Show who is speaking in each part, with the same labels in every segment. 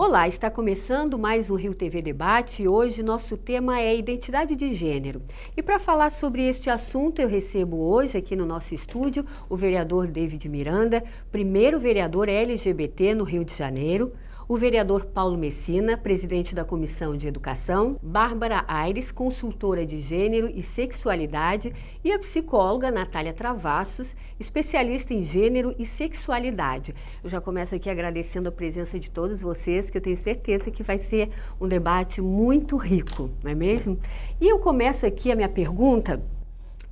Speaker 1: Olá, está começando mais um Rio TV Debate e hoje nosso tema é identidade de gênero. E para falar sobre este assunto, eu recebo hoje aqui no nosso estúdio o vereador David Miranda, primeiro vereador LGBT no Rio de Janeiro, o vereador Paulo Messina, presidente da Comissão de Educação, Bárbara Aires, consultora de gênero e sexualidade, e a psicóloga Natália Travassos, especialista em gênero e sexualidade. Eu já começo aqui agradecendo a presença de todos vocês, que eu tenho certeza que vai ser um debate muito rico, não é mesmo? E eu começo aqui a minha pergunta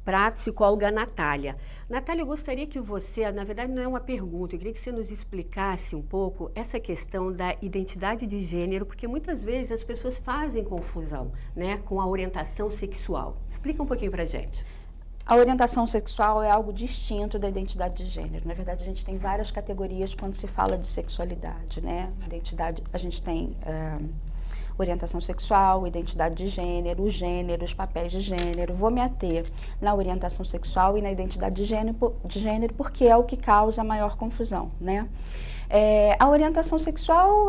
Speaker 1: para a psicóloga Natália. Natália, eu gostaria que você, na verdade não é uma pergunta, eu queria que você nos explicasse um pouco essa questão da identidade de gênero, porque muitas vezes as pessoas fazem confusão, né, com a orientação sexual. Explica um pouquinho para a gente.
Speaker 2: A orientação sexual é algo distinto da identidade de gênero. Na verdade, a gente tem várias categorias quando se fala de sexualidade, né? Identidade, a gente tem orientação sexual, identidade de gênero, o gênero, os papéis de gênero. Vou me ater na orientação sexual e na identidade de gênero porque é o que causa a maior confusão, né? A orientação sexual,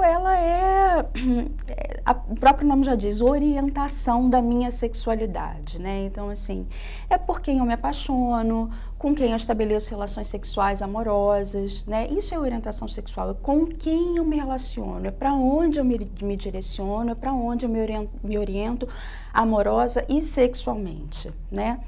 Speaker 2: o próprio nome já diz, orientação da minha sexualidade, né? Então, assim, é por quem eu me apaixono, com quem eu estabeleço relações sexuais amorosas, né? Isso é orientação sexual, é com quem eu me relaciono, é para onde eu me direciono, é para onde eu me oriento amorosa e sexualmente, né?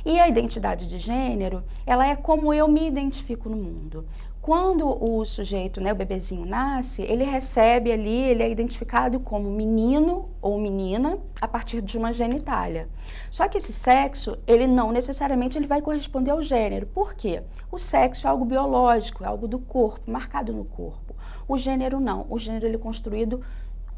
Speaker 2: E a identidade de gênero, ela é como eu me identifico no mundo. Quando o sujeito, né, o bebezinho nasce, ele recebe ali, ele é identificado como menino ou menina a partir de uma genitália. Só que esse sexo, ele não necessariamente ele vai corresponder ao gênero. Por quê? O sexo é algo biológico, é algo do corpo, marcado no corpo. O gênero não. O gênero ele é construído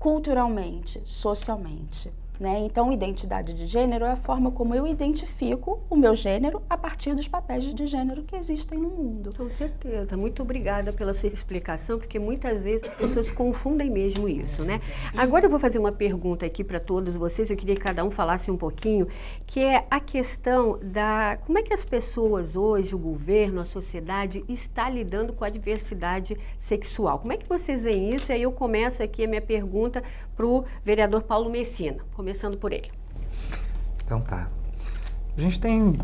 Speaker 2: culturalmente, socialmente. Né? Então, identidade de gênero é a forma como eu identifico o meu gênero a partir dos papéis de gênero que existem no mundo.
Speaker 1: Com certeza. Muito obrigada pela sua explicação, porque muitas vezes as pessoas confundem mesmo isso, né? Agora eu vou fazer uma pergunta aqui para todos vocês, eu queria que cada um falasse um pouquinho, que é a questão da... Como é que as pessoas hoje, o governo, a sociedade, está lidando com a diversidade sexual? Como é que vocês veem isso? E aí eu começo aqui a minha pergunta para o vereador Paulo Messina. Começando por ele.
Speaker 3: Então tá. A gente tem um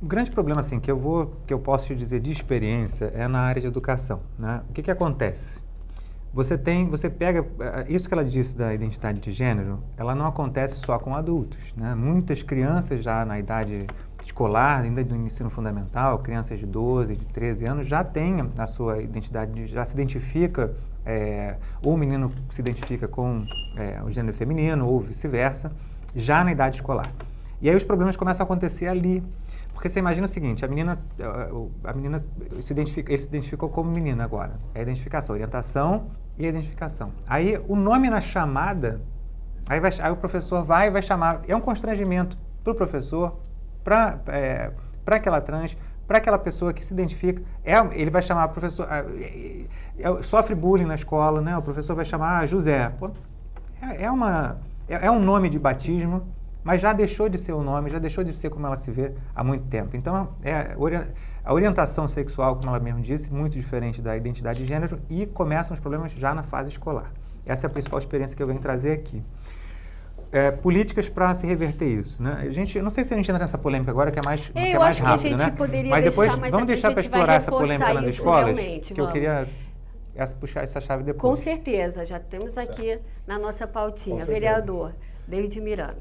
Speaker 3: grande problema assim, que eu posso te dizer de experiência, é na área de educação, né? O que acontece? Você pega, isso que ela disse da identidade de gênero, ela não acontece só com adultos, né? Muitas crianças já na idade escolar, ainda do ensino fundamental, crianças de 12, de 13 anos, já têm a sua identidade, já se identifica, ou o menino se identifica com o gênero feminino, ou vice-versa, já na idade escolar. E aí os problemas começam a acontecer ali. Porque você imagina o seguinte, ele se identificou como menina agora. É a identificação, orientação e a identificação. Aí o nome na chamada, aí o professor vai chamar, é um constrangimento para o professor, para aquela trans, para aquela pessoa que se identifica, ele vai chamar professor, sofre bullying na escola, né? O professor vai chamar José. Pô, é um nome de batismo, mas já deixou de ser o nome, já deixou de ser como ela se vê há muito tempo. Então, a orientação sexual, como ela mesmo disse, muito diferente da identidade de gênero, e começam os problemas já na fase escolar. Essa é a principal experiência que eu venho trazer aqui. Políticas para se reverter isso, né? Eu não sei se a gente entra nessa polêmica agora, que é mais rápido, né? Mas depois vamos deixar para explorar essa polêmica nas escolas, que eu queria puxar essa chave depois.
Speaker 1: Com certeza, já temos aqui na nossa pautinha. Vereador David Miranda.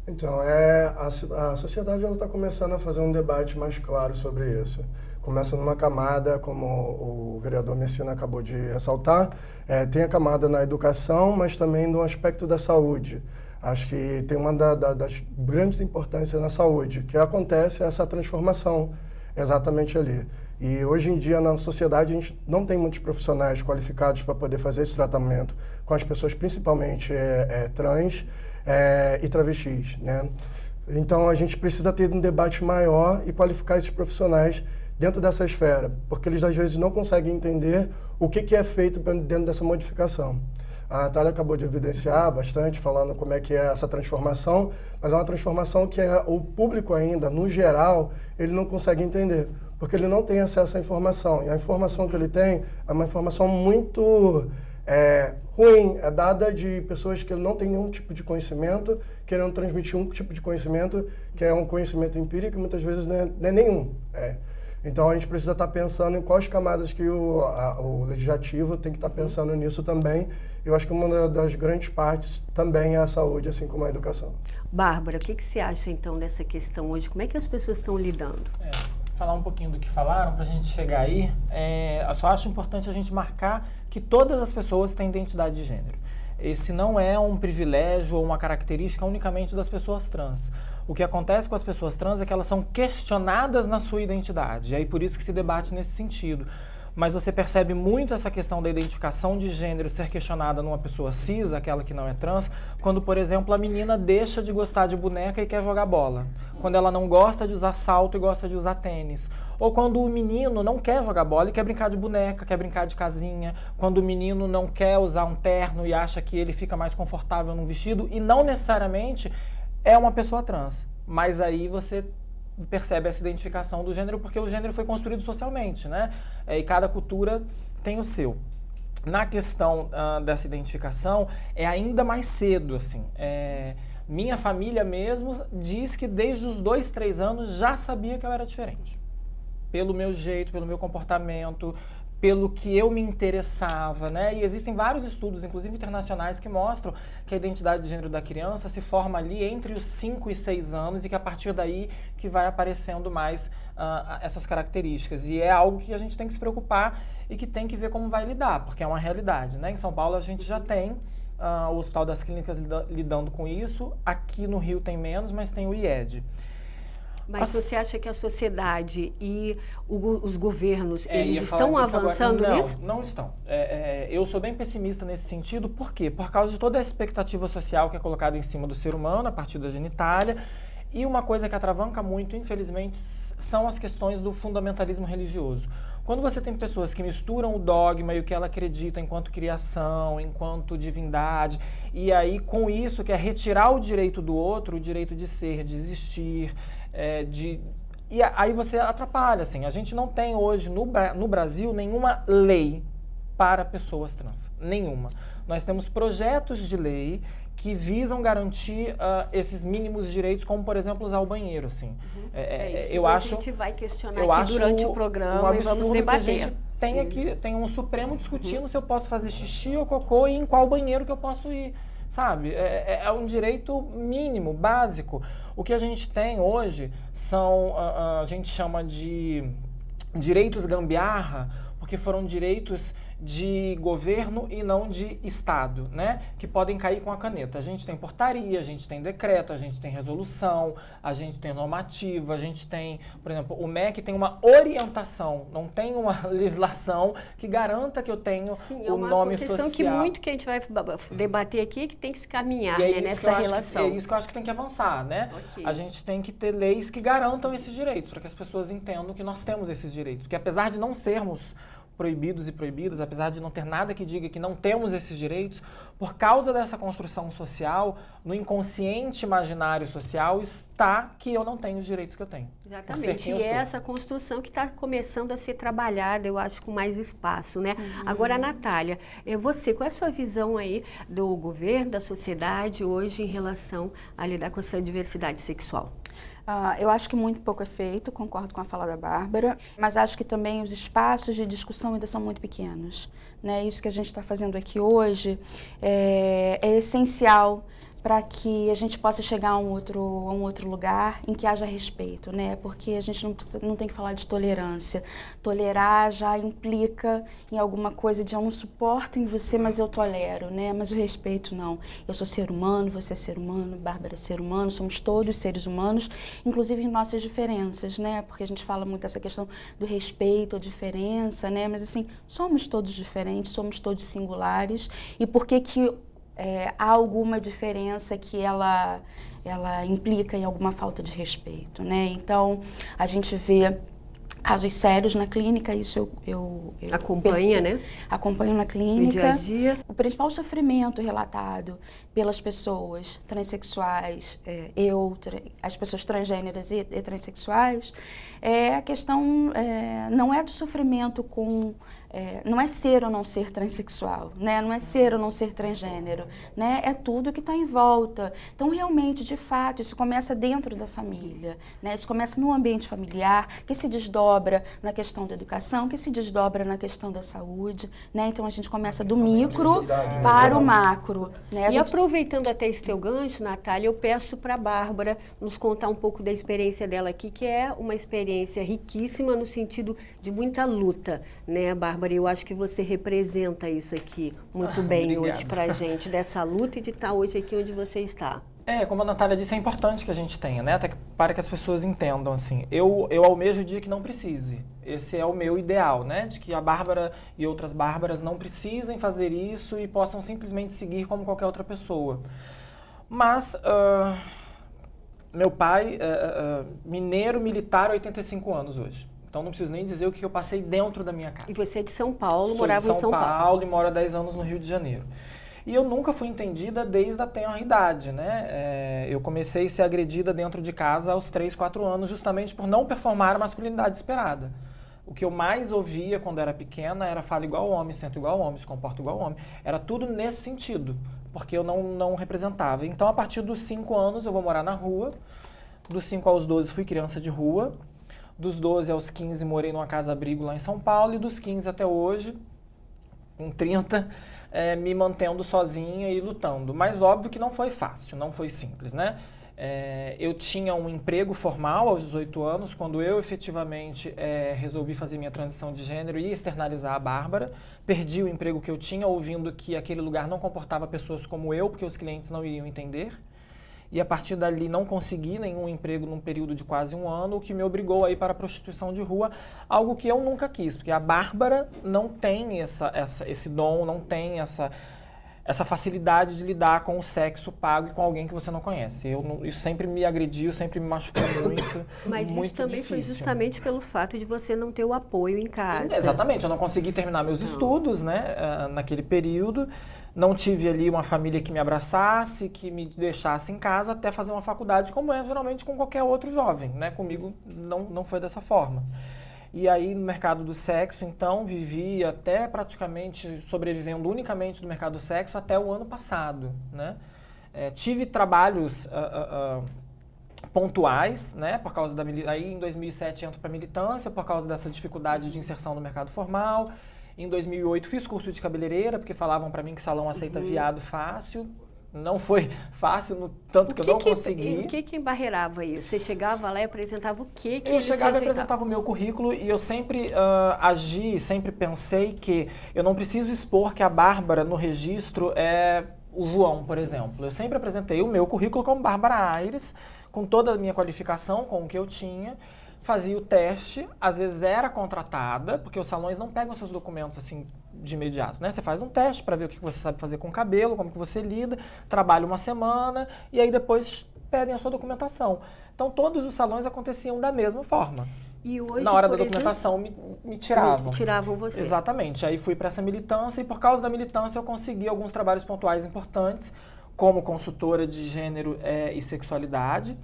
Speaker 4: Então, a sociedade está começando a fazer um debate mais claro sobre isso. Começa numa camada, como o vereador Messina acabou de ressaltar, tem a camada na educação, mas também no aspecto da saúde. Acho que tem uma das grandes importâncias na saúde, que acontece essa transformação exatamente ali. E hoje em dia, na sociedade, a gente não tem muitos profissionais qualificados para poder fazer esse tratamento com as pessoas, principalmente trans e travestis, né? Então, a gente precisa ter um debate maior e qualificar esses profissionais dentro dessa esfera, porque eles, às vezes, não conseguem entender o que é feito dentro dessa modificação. A Natália acabou de evidenciar bastante, falando como é que é essa transformação, mas é uma transformação que o público ainda, no geral, ele não consegue entender, porque ele não tem acesso à informação. E a informação que ele tem é uma informação muito ruim, é dada de pessoas que não têm nenhum tipo de conhecimento, querendo transmitir um tipo de conhecimento que é um conhecimento empírico e muitas vezes não é nenhum. Então a gente precisa estar pensando em quais camadas que o legislativo tem que estar pensando nisso também. Eu acho que uma das grandes partes também é a saúde, assim como a educação.
Speaker 1: Bárbara, o que você acha então dessa questão hoje? Como é que as pessoas estão lidando?
Speaker 5: Falar um pouquinho do que falaram, para a gente chegar aí, eu só acho importante a gente marcar que todas as pessoas têm identidade de gênero. Esse não é um privilégio ou uma característica unicamente das pessoas trans. O que acontece com as pessoas trans é que elas são questionadas na sua identidade, e aí por isso que se debate nesse sentido. Mas você percebe muito essa questão da identificação de gênero ser questionada numa pessoa cis, aquela que não é trans, quando, por exemplo, a menina deixa de gostar de boneca e quer jogar bola. Quando ela não gosta de usar salto e gosta de usar tênis. Ou quando o menino não quer jogar bola e quer brincar de boneca, quer brincar de casinha. Quando o menino não quer usar um terno e acha que ele fica mais confortável num vestido. E não necessariamente é uma pessoa trans. Mas aí você percebe essa identificação do gênero, porque o gênero foi construído socialmente, né? E cada cultura tem o seu. Na questão dessa identificação, é ainda mais cedo, assim. Minha família mesmo diz que desde os 2, 3 anos já sabia que eu era diferente. Pelo meu jeito, pelo meu comportamento, pelo que eu me interessava, né? E existem vários estudos, inclusive internacionais, que mostram que a identidade de gênero da criança se forma ali entre os 5 e 6 anos e que a partir daí que vai aparecendo mais essas características. E é algo que a gente tem que se preocupar e que tem que ver como vai lidar, porque é uma realidade, né? Em São Paulo a gente já tem o Hospital das Clínicas lidando com isso, aqui no Rio tem menos, mas tem o IED.
Speaker 1: Mas você acha que a sociedade e os governos, eles estão avançando nisso?
Speaker 5: Não estão. Eu sou bem pessimista nesse sentido. Por quê? Por causa de toda a expectativa social que é colocada em cima do ser humano, a partir da genitália. E uma coisa que atravanca muito, infelizmente, são as questões do fundamentalismo religioso. Quando você tem pessoas que misturam o dogma e o que ela acredita enquanto criação, enquanto divindade, e aí com isso quer retirar o direito do outro, o direito de ser, de existir, e aí você atrapalha, assim. A gente não tem hoje no Brasil nenhuma lei para pessoas trans, nenhuma. Nós temos projetos de lei que visam garantir esses mínimos direitos, como, por exemplo, usar o banheiro, assim.
Speaker 1: Eu acho, a gente vai questionar aqui durante o programa e vamos debater.
Speaker 5: Que a gente tem um Supremo discutindo se eu posso fazer xixi ou cocô e em qual banheiro que eu posso ir, sabe? É um direito mínimo, básico. O que a gente tem hoje são, a gente chama de direitos gambiarra, porque foram direitos de governo e não de Estado, né? Que podem cair com a caneta. A gente tem portaria, a gente tem decreto, a gente tem resolução, a gente tem normativa, a gente tem, por exemplo, o MEC tem uma orientação, não tem uma legislação que garanta que eu tenho o nome social.
Speaker 1: É uma questão que a gente vai debater aqui, que tem que se caminhar, né, nessa relação.
Speaker 5: É isso que eu acho que tem que avançar, né? Okay. A gente tem que ter leis que garantam esses direitos, para que as pessoas entendam que nós temos esses direitos. Porque apesar de não sermos proibidos e proibidas, apesar de não ter nada que diga que não temos esses direitos, por causa dessa construção social, no inconsciente imaginário social está que eu não tenho os direitos que eu tenho.
Speaker 1: Exatamente, e é essa construção que está começando a ser trabalhada, eu acho, com mais espaço, né? Agora, Natália, você, qual é a sua visão aí do governo, da sociedade hoje em relação a lidar com essa diversidade sexual?
Speaker 2: Eu acho que muito pouco é feito, concordo com a fala da Bárbara, mas acho que também os espaços de discussão ainda são muito pequenos, né? Isso que a gente está fazendo aqui hoje é essencial para que a gente possa chegar a um outro lugar em que haja respeito, né? Porque a gente não tem que falar de tolerância. Tolerar já implica em alguma coisa de eu não suporto em você, mas eu tolero, né? Mas o respeito não. Eu sou ser humano, você é ser humano, Bárbara é ser humano, somos todos seres humanos, inclusive em nossas diferenças, né? Porque a gente fala muito dessa questão do respeito, a diferença, né? Mas assim, somos todos diferentes, somos todos singulares. E por que há alguma diferença que ela implica em alguma falta de respeito, né? Então, a gente vê casos sérios na clínica, isso eu
Speaker 1: acompanha, né?
Speaker 2: Acompanho na clínica.
Speaker 1: No dia a dia.
Speaker 2: O principal sofrimento relatado pelas pessoas transexuais, as pessoas transgêneras e transexuais, a questão não é do sofrimento com não é ser ou não ser transexual, né? Não é ser ou não ser transgênero, né? É tudo que está em volta. Então, realmente, de fato, isso começa dentro da família, né? Isso começa no ambiente familiar, que se desdobra na questão da educação, que se desdobra na questão da saúde, né? Então, a gente começa do micro para o macro, né?
Speaker 1: E aproveitando até esse teu gancho, Natália, eu peço para a Bárbara nos contar um pouco da experiência dela aqui, que é uma experiência riquíssima no sentido de muita luta, né, Bárbara? Eu acho que você representa isso aqui muito bem hoje pra gente, dessa luta e de estar hoje aqui onde você está.
Speaker 5: Como a Natália disse, é importante que a gente tenha, né? Até para que as pessoas entendam, assim. Eu almejo o dia que não precise. Esse é o meu ideal, né? De que a Bárbara e outras Bárbaras não precisem fazer isso e possam simplesmente seguir como qualquer outra pessoa. Mas, meu pai, mineiro, militar, 85 anos hoje. Então não preciso nem dizer o que eu passei dentro da minha casa.
Speaker 1: E você é de São Paulo,
Speaker 5: morava
Speaker 1: em São Paulo
Speaker 5: e moro há 10 anos no Rio de Janeiro. E eu nunca fui entendida desde a tenra idade, né? Eu comecei a ser agredida dentro de casa aos 3, 4 anos, justamente por não performar a masculinidade esperada. O que eu mais ouvia quando era pequena era fala igual homem, senta igual homem, se comporta igual homem. Era tudo nesse sentido, porque eu não representava. Então, a partir dos 5 anos, eu vou morar na rua. Dos 5 aos 12, fui criança de rua. Dos 12 aos 15, morei numa casa-abrigo lá em São Paulo. E dos 15 até hoje, com 30, me mantendo sozinha e lutando. Mas óbvio que não foi fácil, não foi simples, né? Eu tinha um emprego formal aos 18 anos, quando eu efetivamente resolvi fazer minha transição de gênero e externalizar a Bárbara. Perdi o emprego que eu tinha, ouvindo que aquele lugar não comportava pessoas como eu, porque os clientes não iriam entender. E a partir dali não consegui nenhum emprego num período de quase 1 ano, o que me obrigou a ir para a prostituição de rua, algo que eu nunca quis, porque a Bárbara não tem esse dom, não tem essa facilidade de lidar com o sexo pago e com alguém que você não conhece. Isso sempre me agrediu, sempre me machucou muito.
Speaker 1: Mas
Speaker 5: muito
Speaker 1: isso também
Speaker 5: difícil.
Speaker 1: foi justamente pelo fato de você não ter o apoio em casa.
Speaker 5: Exatamente, eu não consegui terminar meus estudos, né, naquele período. Não tive ali uma família que me abraçasse, que me deixasse em casa até fazer uma faculdade, como é geralmente com qualquer outro jovem, né? Comigo não foi dessa forma. E aí, no mercado do sexo, então, vivi até praticamente sobrevivendo unicamente no mercado do sexo até o ano passado, né? Tive trabalhos pontuais, né? Por causa aí, em 2007, entro para militância, por causa dessa dificuldade de inserção no mercado formal. Em 2008, fiz curso de cabeleireira, porque falavam para mim que salão aceita viado fácil. Não foi fácil, tanto que eu não consegui.
Speaker 1: O que embarreirava isso? Você chegava lá e apresentava o que
Speaker 5: eu chegava e apresentava o meu currículo e eu sempre agi, sempre pensei que eu não preciso expor que a Bárbara no registro é o João, por exemplo. Eu sempre apresentei o meu currículo como Bárbara Aires, com toda a minha qualificação, com o que eu tinha. Fazia o teste, às vezes era contratada, porque os salões não pegam seus documentos assim de imediato, né? Você faz um teste para ver o que você sabe fazer com o cabelo, como que você lida, trabalha uma semana e aí depois pedem a sua documentação. Então todos os salões aconteciam da mesma forma.
Speaker 1: E hoje,
Speaker 5: na hora da documentação me tiravam.
Speaker 1: Tiravam você.
Speaker 5: Exatamente. Aí fui para essa militância e por causa da militância eu consegui alguns trabalhos pontuais importantes, como consultora de gênero e sexualidade,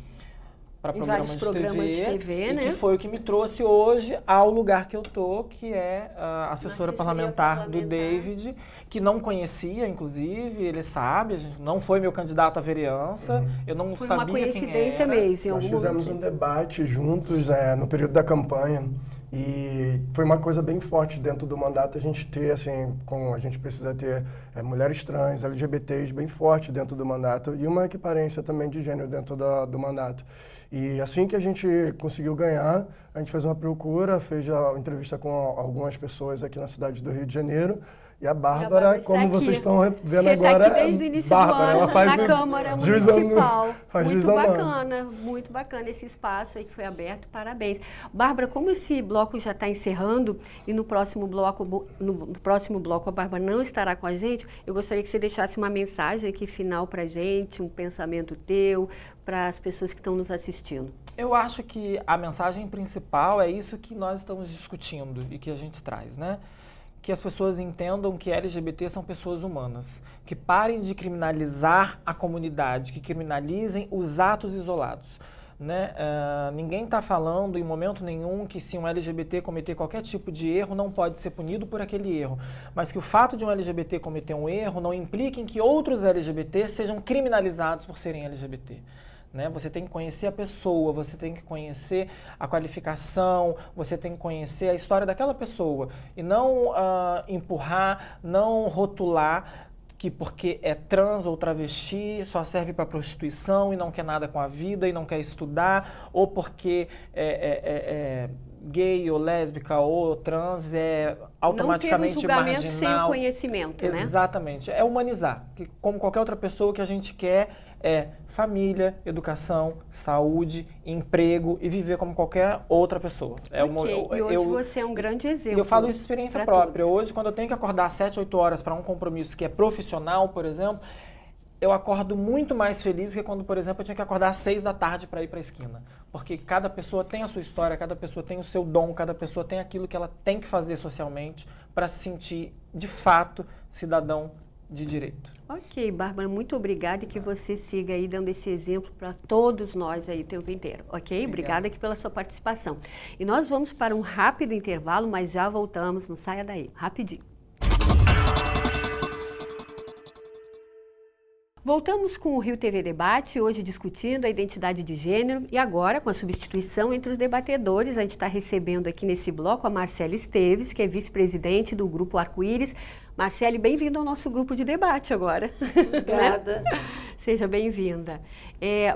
Speaker 5: para programas de TV, né? Que foi o que me trouxe hoje ao lugar que eu tô, que é a assessora parlamentar do David, que não conhecia, inclusive, ele sabe, não foi meu candidato à vereança, eu não
Speaker 1: foi
Speaker 5: sabia quem era.
Speaker 1: Foi uma coincidência mesmo.
Speaker 4: Nós fizemos um debate juntos no período da campanha e foi uma coisa bem forte dentro do mandato a gente ter, assim, a gente precisa ter mulheres trans, LGBTs bem forte dentro do mandato e uma equiparência também de gênero dentro do mandato. E assim que a gente conseguiu ganhar, a gente fez uma procura, fez a entrevista com algumas pessoas aqui na cidade do Rio de Janeiro. E a Bárbara, como vocês estão vendo agora,
Speaker 1: tá aqui desde o início
Speaker 4: Bárbara,
Speaker 1: do ano,
Speaker 4: ela faz
Speaker 1: na Câmara Municipal. Muito bacana esse espaço aí que foi aberto, parabéns. Bárbara, como esse bloco já está encerrando e no próximo bloco a Bárbara não estará com a gente, eu gostaria que você deixasse uma mensagem aqui final para a gente, um pensamento teu, para as pessoas que estão nos assistindo.
Speaker 5: Eu acho que a mensagem principal é isso que nós estamos discutindo e que a gente traz, né? Que as pessoas entendam que LGBT são pessoas humanas, que parem de criminalizar a comunidade, que criminalizem os atos isolados. né? Ninguém está falando em momento nenhum que se um LGBT cometer qualquer tipo de erro não pode ser punido por aquele erro, mas que o fato de um LGBT cometer um erro não implica em que outros LGBT sejam criminalizados por serem LGBT. Né? Você tem que conhecer a pessoa, você tem que conhecer a qualificação, você tem que conhecer a história daquela pessoa e não empurrar, não rotular que porque é trans ou travesti só serve para prostituição e não quer nada com a vida e não quer estudar, ou porque é gay ou lésbica ou trans é automaticamente
Speaker 1: não ter um julgamento
Speaker 5: marginal.
Speaker 1: sem conhecimento, né?
Speaker 5: Exatamente. É humanizar. Que, como qualquer outra pessoa, que a gente quer é família, educação, saúde, emprego e viver como qualquer outra pessoa.
Speaker 1: E hoje você é um grande exemplo.
Speaker 5: E eu falo isso de experiência própria.
Speaker 1: Todos.
Speaker 5: Hoje, quando eu tenho que acordar às 7, 8 horas para um compromisso que é profissional, por exemplo, eu acordo muito mais feliz do que quando, por exemplo, eu tinha que acordar às 6 da tarde para ir para a esquina. Porque cada pessoa tem a sua história, cada pessoa tem o seu dom, cada pessoa tem aquilo que ela tem que fazer socialmente para se sentir, de fato, cidadão de direito.
Speaker 1: Ok, Bárbara, muito obrigada e que você siga aí dando esse exemplo para todos nós aí o tempo inteiro, ok? Obrigada aqui pela sua participação. E nós vamos para um rápido intervalo, mas já voltamos, não saia daí, rapidinho. Voltamos com o Rio TV Debate, hoje discutindo a identidade de gênero e agora com a substituição entre os debatedores. A gente está recebendo aqui nesse bloco a Marcele Esteves, que é vice-presidente do Grupo Arco-Íris. Marcele, bem-vinda ao nosso grupo de debate agora.
Speaker 6: Obrigada.
Speaker 1: Seja bem-vinda.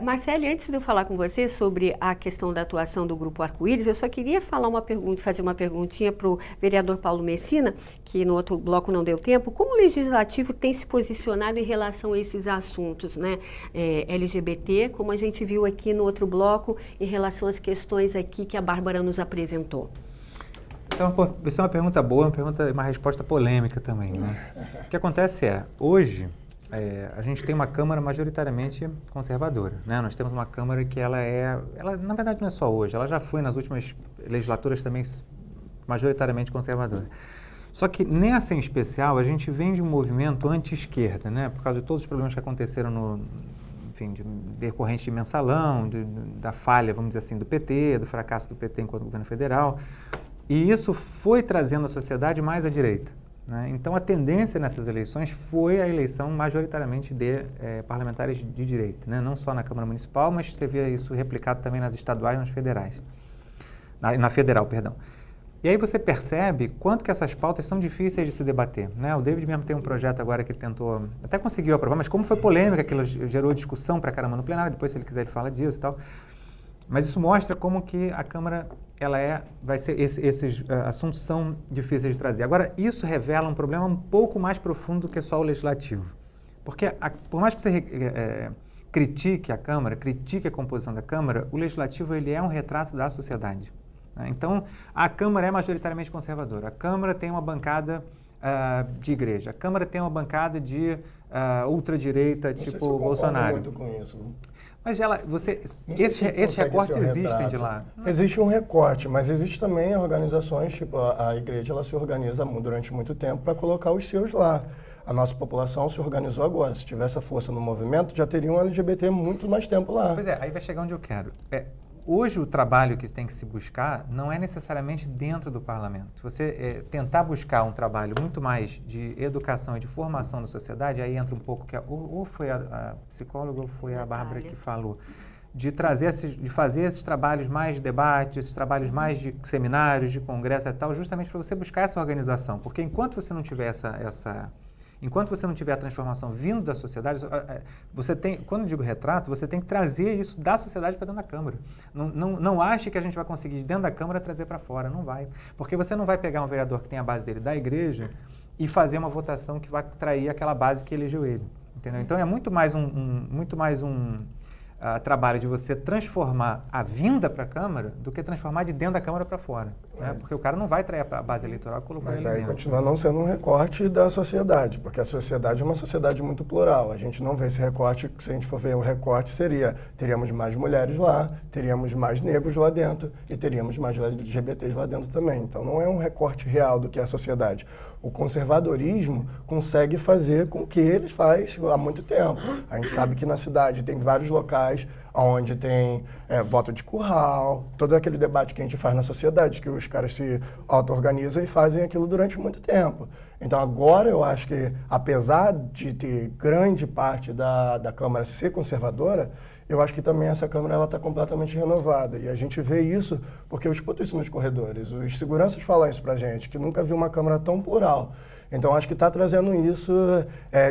Speaker 1: Marcele, antes de eu falar com você sobre a questão da atuação do Grupo Arco-Íris, eu só queria fazer uma perguntinha para o vereador Paulo Messina, que no outro bloco não deu tempo. Como o Legislativo tem se posicionado em relação a esses assuntos, né? LGBT, como a gente viu aqui no outro bloco, em relação às questões aqui que a Bárbara nos apresentou?
Speaker 3: Isso é uma pergunta boa, uma resposta polêmica também, né? O que acontece hoje, a gente tem uma Câmara majoritariamente conservadora, né? Nós temos uma Câmara que ela na verdade não é só hoje, ela já foi nas últimas legislaturas também majoritariamente conservadora. Só que nessa em especial, a gente vem de um movimento anti-esquerda, né? Por causa de todos os problemas que aconteceram decorrente de mensalão, da falha, vamos dizer assim, do PT, do fracasso do PT enquanto governo federal. E isso foi trazendo a sociedade mais à direita, né? Então, a tendência nessas eleições foi a eleição majoritariamente de parlamentares de direita, né? Não só na Câmara Municipal, mas você vê isso replicado também nas estaduais e nas federais. Na federal, perdão. E aí você percebe quanto que essas pautas são difíceis de se debater, né? O David mesmo tem um projeto agora que ele tentou, até conseguiu aprovar, mas como foi polêmica, aquilo gerou discussão pra caramba no plenário, depois se ele quiser ele fala disso e tal. Mas isso mostra como que a Câmara, vai ser, esses assuntos são difíceis de trazer. Agora, isso revela um problema um pouco mais profundo do que só o legislativo. Porque, por mais que você critique a Câmara, critique a composição da Câmara, o legislativo ele é um retrato da sociedade, né? Então, a Câmara é majoritariamente conservadora. A Câmara tem uma bancada de igreja. A Câmara tem uma bancada de ultradireita, tipo Bolsonaro.
Speaker 4: Muito com isso.
Speaker 3: Mas esses recortes existem de lá?
Speaker 4: Existe um recorte, mas existe também organizações, tipo a igreja, ela se organiza durante muito tempo para colocar os seus lá. A nossa população se organizou agora. Se tivesse a força no movimento, já teria um LGBT muito mais tempo lá.
Speaker 3: Pois aí vai chegar onde eu quero. Hoje o trabalho que tem que se buscar não é necessariamente dentro do parlamento. Você tentar buscar um trabalho muito mais de educação e de formação da sociedade, aí entra um pouco que ou foi a psicóloga ou foi a Bárbara que falou, de fazer esses trabalhos mais de debate, esses trabalhos mais de seminários, de congresso e tal, justamente para você buscar essa organização. Porque enquanto você não tiver enquanto você não tiver a transformação vindo da sociedade, quando eu digo retrato, você tem que trazer isso da sociedade para dentro da Câmara. Não ache que a gente vai conseguir de dentro da Câmara trazer para fora, não vai. Porque você não vai pegar um vereador que tem a base dele da igreja e fazer uma votação que vai trair aquela base que elegeu ele, entendeu? Então é muito mais um trabalho de você transformar a vinda para a Câmara do que transformar de dentro da Câmara para fora, né? Porque o cara não vai trair a base eleitoral e colocar
Speaker 4: Mas
Speaker 3: ele
Speaker 4: aí
Speaker 3: dentro.
Speaker 4: continua não sendo um recorte da sociedade, porque a sociedade é uma sociedade muito plural. A gente não vê esse recorte, se a gente for ver o recorte teríamos mais mulheres lá, teríamos mais negros lá dentro e teríamos mais LGBTs lá dentro também. Então não é um recorte real do que é a sociedade. O conservadorismo consegue fazer com que eles faz há muito tempo. A gente sabe que na cidade tem vários locais sexuais, onde tem voto de curral, todo aquele debate que a gente faz na sociedade, que os caras se auto-organizam e fazem aquilo durante muito tempo. Então agora eu acho que, apesar de ter grande parte da Câmara ser conservadora, eu acho que também essa Câmara está completamente renovada. E a gente vê isso porque eu escuto isso nos corredores. Os seguranças falam isso pra gente, que nunca vi uma Câmara tão plural. Então, acho que está trazendo isso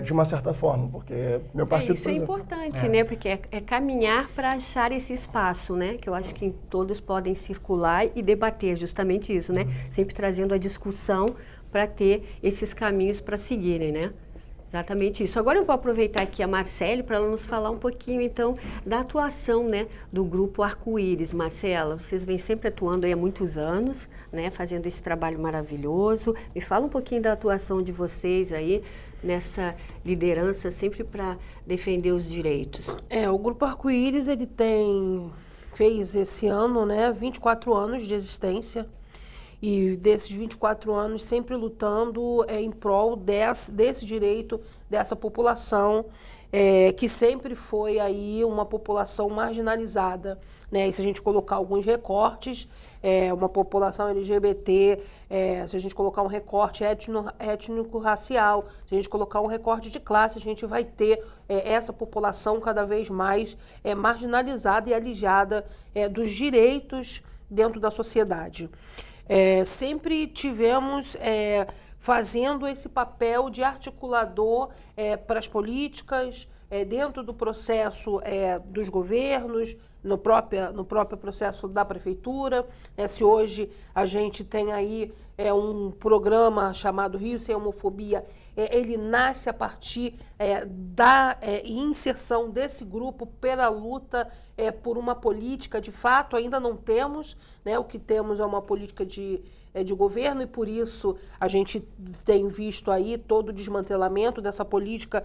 Speaker 4: de uma certa forma, porque meu partido...
Speaker 1: Isso é importante, né? Porque é caminhar para achar esse espaço, né? Que eu acho que todos podem circular e debater justamente isso, né? Sempre trazendo a discussão para ter esses caminhos para seguirem, né? Exatamente isso. Agora eu vou aproveitar aqui a Marcele para ela nos falar um pouquinho, então, da atuação, né, do Grupo Arco-Íris. Marcela, vocês vêm sempre atuando aí há muitos anos, né, fazendo esse trabalho maravilhoso. Me fala um pouquinho da atuação de vocês aí, nessa liderança, sempre para defender os direitos.
Speaker 6: O Grupo Arco-Íris, ele fez esse ano, né, 24 anos de existência. E desses 24 anos sempre lutando em prol desse direito, dessa população, que sempre foi aí uma população marginalizada, né? E se a gente colocar alguns recortes, uma população LGBT, se a gente colocar um recorte étnico-racial, se a gente colocar um recorte de classe, a gente vai ter essa população cada vez mais marginalizada e alijada dos direitos dentro da sociedade. Sempre tivemos fazendo esse papel de articulador para as políticas, dentro do processo dos governos, no próprio processo da prefeitura. Se hoje a gente tem aí um programa chamado Rio Sem Homofobia, ele nasce a partir da inserção desse grupo pela luta por uma política, de fato, ainda não temos, né? O que temos é uma política de governo, e por isso a gente tem visto aí todo o desmantelamento dessa política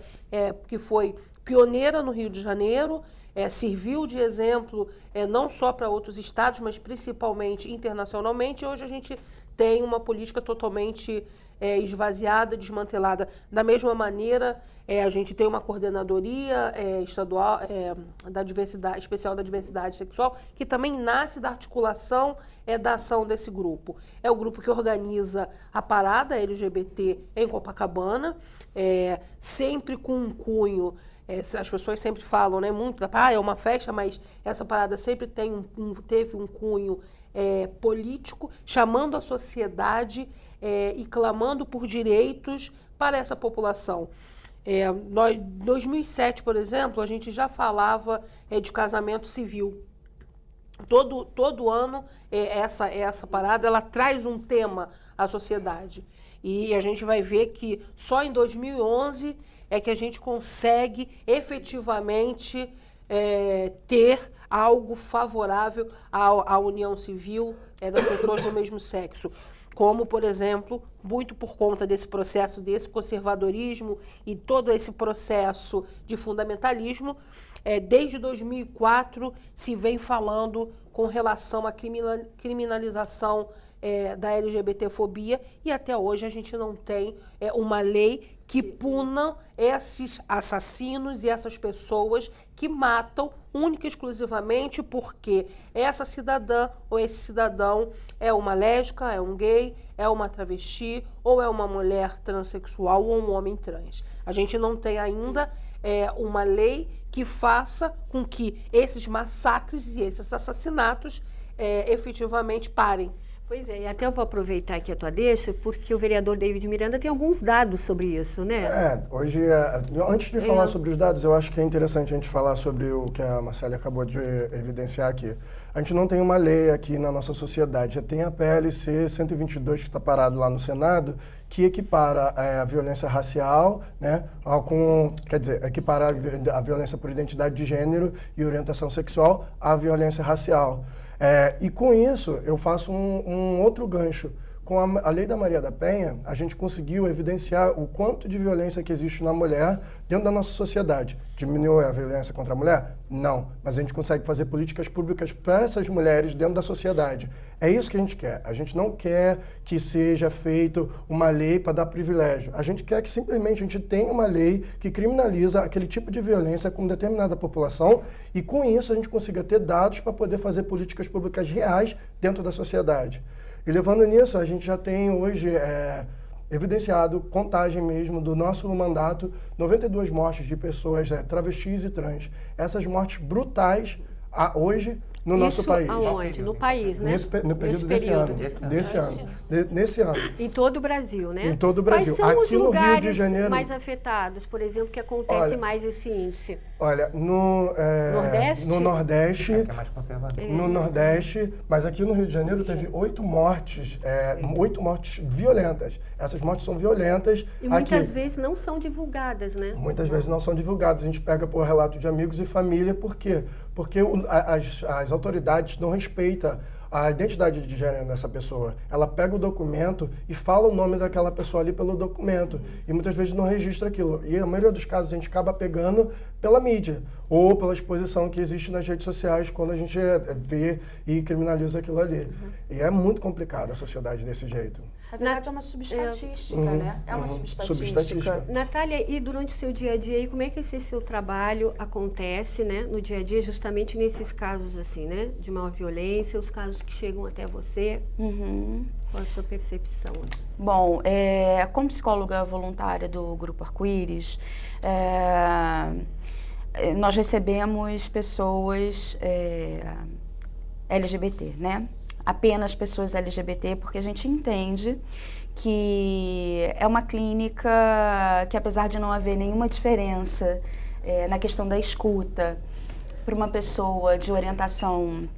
Speaker 6: que foi pioneira no Rio de Janeiro, serviu de exemplo não só para outros estados, mas principalmente internacionalmente. Hoje a gente tem uma política totalmente esvaziada, desmantelada. Da mesma maneira, a gente tem uma coordenadoria estadual especial da diversidade sexual, que também nasce da articulação da ação desse grupo. É o grupo que organiza a parada LGBT em Copacabana, sempre com um cunho. As pessoas sempre falam, né, muito, é uma festa, mas essa parada sempre teve um cunho político, chamando a sociedade e clamando por direitos para essa população. Em 2007, por exemplo, a gente já falava de casamento civil. Todo ano, essa parada, ela traz um tema à sociedade. E a gente vai ver que só em 2011 é que a gente consegue efetivamente ter algo favorável à união civil das pessoas do mesmo sexo. Como, por exemplo, muito por conta desse processo, desse conservadorismo e todo esse processo de fundamentalismo, desde 2004 se vem falando com relação à criminalização da LGBTfobia, e até hoje a gente não tem uma lei que puna esses assassinos e essas pessoas que matam única e exclusivamente porque essa cidadã ou esse cidadão é uma lésbica, é um gay, é uma travesti, ou é uma mulher transexual ou um homem trans. A gente não tem ainda uma lei que faça com que esses massacres e esses assassinatos efetivamente parem.
Speaker 1: Pois é, e até eu vou aproveitar aqui a tua deixa, porque o vereador David Miranda tem alguns dados sobre isso, né?
Speaker 4: Hoje, antes de falar sobre os dados, eu acho que é interessante a gente falar sobre o que a Marcela acabou de evidenciar aqui. A gente não tem uma lei aqui na nossa sociedade, já tem a PLC 122 que está parado lá no Senado, que equipara a violência racial, né, equipara a violência por identidade de gênero e orientação sexual à violência racial. E com isso, eu faço um outro gancho. com a Lei da Maria da Penha, a gente conseguiu evidenciar o quanto de violência que existe na mulher dentro da nossa sociedade. Diminuiu a violência contra a mulher? Não. Mas a gente consegue fazer políticas públicas para essas mulheres dentro da sociedade. É isso que a gente quer. A gente não quer que seja feito uma lei para dar privilégio. A gente quer que simplesmente a gente tenha uma lei que criminaliza aquele tipo de violência com determinada população e com isso a gente consiga ter dados para poder fazer políticas públicas reais dentro da sociedade. E levando nisso, a gente já tem hoje evidenciado, contagem mesmo do nosso mandato, 92 mortes de pessoas travestis e trans. Essas mortes brutais hoje no nosso país.
Speaker 1: Aonde? No país, né?
Speaker 4: No período desse ano. Nesse ano.
Speaker 1: Em todo o Brasil, né?
Speaker 4: Em todo o Brasil.
Speaker 1: Quais são
Speaker 4: Aqui
Speaker 1: os
Speaker 4: no Rio
Speaker 1: lugares
Speaker 4: de Janeiro,
Speaker 1: mais afetados, por exemplo, que acontece mais esse índice?
Speaker 4: Olha,
Speaker 1: Nordeste?
Speaker 4: No Nordeste,
Speaker 3: Que é mais conservador.
Speaker 4: no Nordeste, mas aqui no Rio de Janeiro teve 8 mortes violentas. Essas mortes são violentas.
Speaker 1: E muitas vezes não são divulgadas, né?
Speaker 4: Muitas vezes não são divulgadas. A gente pega por relato de amigos e família. Por quê? Porque as autoridades não respeitam a identidade de gênero dessa pessoa. Ela pega o documento e fala o nome daquela pessoa ali pelo documento. E muitas vezes não registra aquilo. E a maioria dos casos a gente acaba pegando pela mídia ou pela exposição que existe nas redes sociais quando a gente vê e criminaliza aquilo ali. E é muito complicado a sociedade desse jeito.
Speaker 2: Na verdade, é uma subestatística, né? É uma
Speaker 4: subestatística.
Speaker 1: Natália, e durante o seu dia a dia, como é que esse seu trabalho acontece, né, no dia a dia, justamente nesses casos assim, né, de maior violência, os casos que chegam até você? Qual a sua percepção?
Speaker 2: Bom, como psicóloga voluntária do Grupo Arco-Íris, nós recebemos pessoas LGBT, né? Apenas pessoas LGBT, porque a gente entende que é uma clínica que, apesar de não haver nenhuma diferença na questão da escuta para uma pessoa de orientação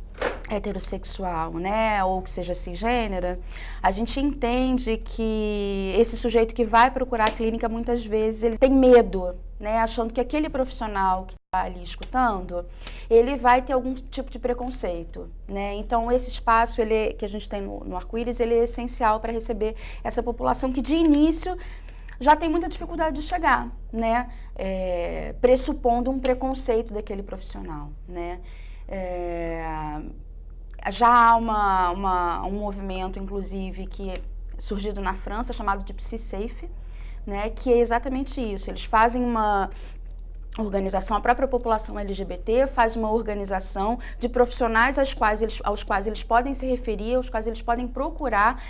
Speaker 2: heterossexual, né, ou que seja cisgênera, a gente entende que esse sujeito que vai procurar a clínica, muitas vezes, ele tem medo, né, achando que aquele profissional que está ali escutando, ele vai ter algum tipo de preconceito, né, então esse espaço que a gente tem no Arco-Íris, ele é essencial para receber essa população que de início já tem muita dificuldade de chegar, né, pressupondo um preconceito daquele profissional, né. Já há um movimento, inclusive, que é surgido na França, chamado de PsySafe, né, que é exatamente isso. Eles fazem uma organização, a própria população LGBT faz uma organização de profissionais aos quais eles podem se referir, aos quais eles podem procurar,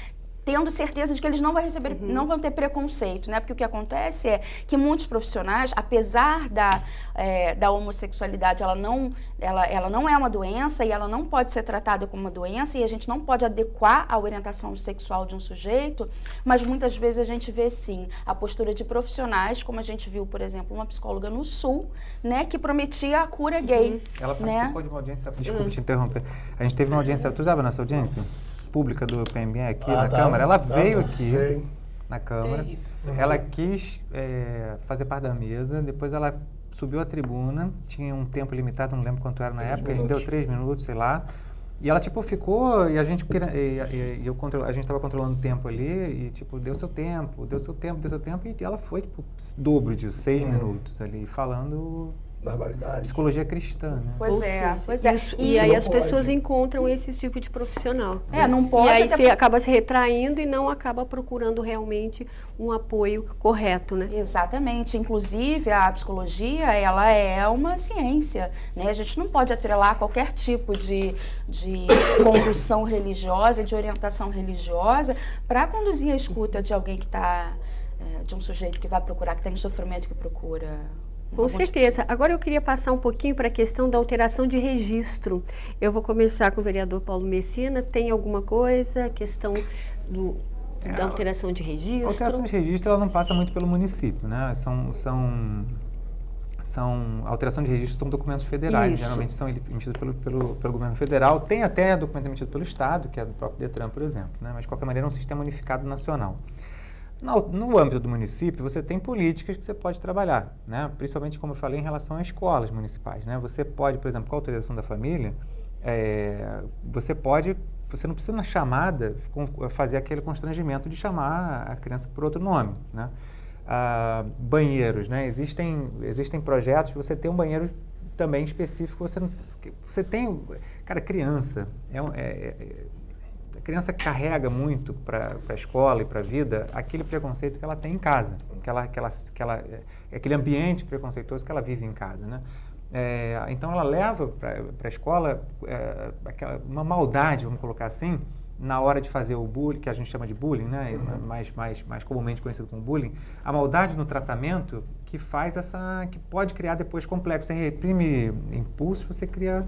Speaker 2: tendo certeza de que eles não vão ter preconceito, né? Porque o que acontece é que muitos profissionais, apesar da homossexualidade, ela não é uma doença e ela não pode ser tratada como uma doença e a gente não pode adequar a orientação sexual de um sujeito, mas muitas vezes a gente vê, sim, a postura de profissionais, como a gente viu, por exemplo, uma psicóloga no Sul, né, que prometia a cura gay.
Speaker 3: Ela participou de uma audiência, desculpa te interromper, a gente teve uma audiência, tu estava nessa audiência? Pública do PME aqui na Câmara, ela veio aqui na Câmara, ela quis fazer parte da mesa, depois ela subiu à tribuna, tinha um tempo limitado, não lembro quanto era na época, a gente deu 3 minutos, sei lá, e ela tipo ficou, e a gente a gente estava controlando o tempo ali, e tipo, deu seu tempo, e ela foi tipo dobro de 6 minutos ali, falando
Speaker 4: barbaridade.
Speaker 3: Psicologia cristã, né?
Speaker 2: Pois é.
Speaker 1: E aí as pessoas encontram esse tipo de profissional.
Speaker 2: Não pode.
Speaker 1: E aí você acaba se retraindo e não acaba procurando realmente um apoio correto, né?
Speaker 2: Exatamente. Inclusive, a psicologia, ela é uma ciência, né? A gente não pode atrelar qualquer tipo de condução religiosa, de orientação religiosa, para conduzir a escuta de alguém que está, de um sujeito que vai procurar, que está em sofrimento, que procura.
Speaker 1: Com certeza. Agora eu queria passar um pouquinho para a questão da alteração de registro. Eu vou começar com o vereador Paulo Messina. Tem alguma coisa, questão da alteração de registro?
Speaker 3: A alteração de registro, ela não passa muito pelo município, né? A alteração de registro são documentos federais, geralmente são emitidos pelo governo federal. Tem até documento emitido pelo Estado, que é do próprio Detran, por exemplo, né? Mas de qualquer maneira é um sistema unificado nacional. No âmbito do município, você tem políticas que você pode trabalhar, né? Principalmente, como eu falei, em relação a escolas municipais, né? Você pode, por exemplo, com a autorização da família, você não precisa na chamada fazer aquele constrangimento de chamar a criança por outro nome, né? Banheiros, né? Existem projetos que você tem um banheiro também específico, você tem, cara, criança, a criança carrega muito para a escola e para a vida aquele preconceito que ela tem em casa, aquele ambiente preconceituoso que ela vive em casa, né? Então ela leva para a escola uma maldade, vamos colocar assim, na hora de fazer o bullying, que a gente chama de bullying, né? Mais comumente conhecido como bullying, a maldade no tratamento que pode criar depois complexo. Você reprime impulso, você cria